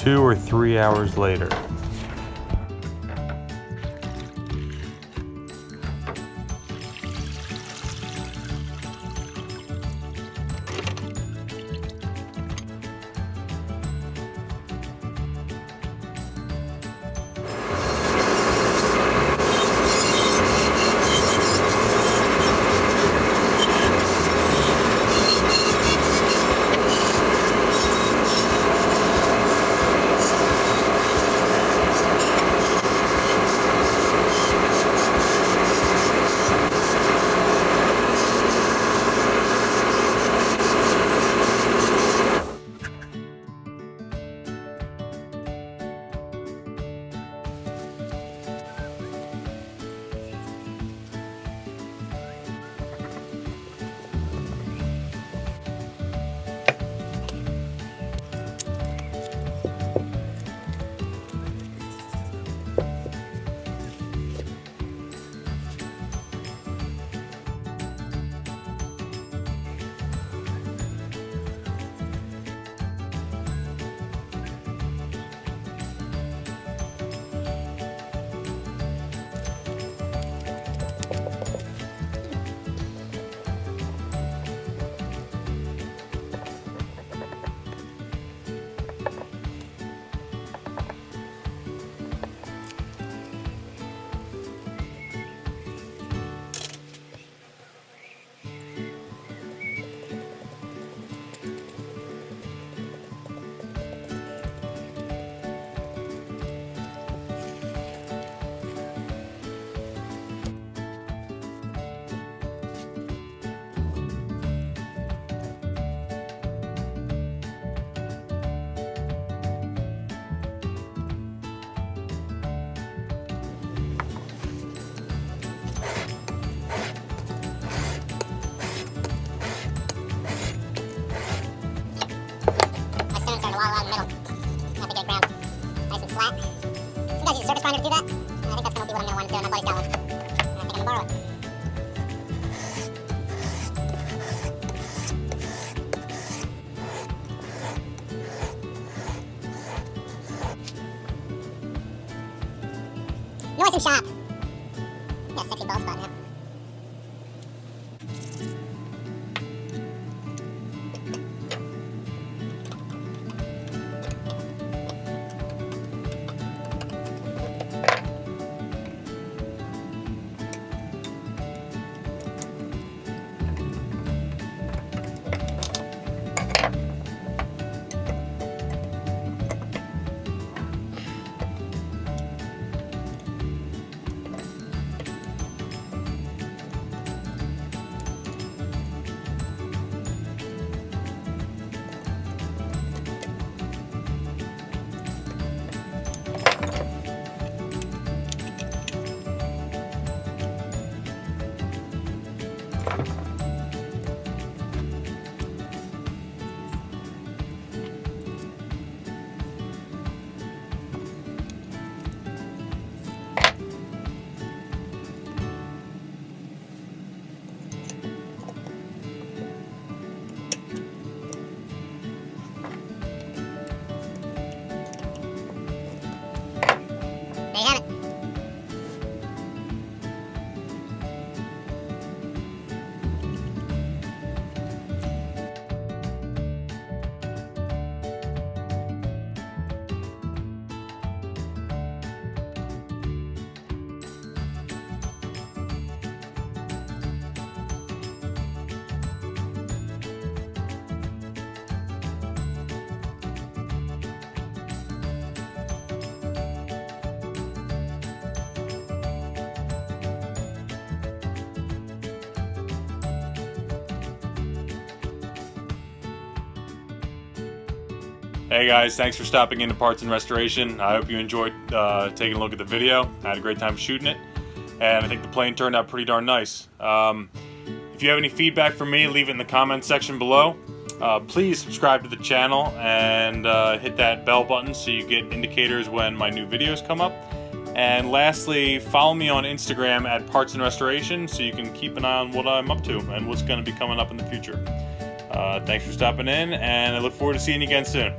2 or 3 hours later. Surface grinder to do that. I think that's going to be what I'm going to want to do. My buddy's got one. I think I'm going to borrow it. Nice and sharp. Got a sexy bald spot now. There you have it. Hey guys, thanks for stopping into Parts and Restoration. I hope you enjoyed taking a look at the video. I had a great time shooting it, and I think the plane turned out pretty darn nice. If you have any feedback for me, leave it in the comments section below. Please subscribe to the channel and hit that bell button so you get indicators when my new videos come up. And lastly, follow me on Instagram at Parts and Restoration so you can keep an eye on what I'm up to and what's going to be coming up in the future. Thanks for stopping in, and I look forward to seeing you again soon.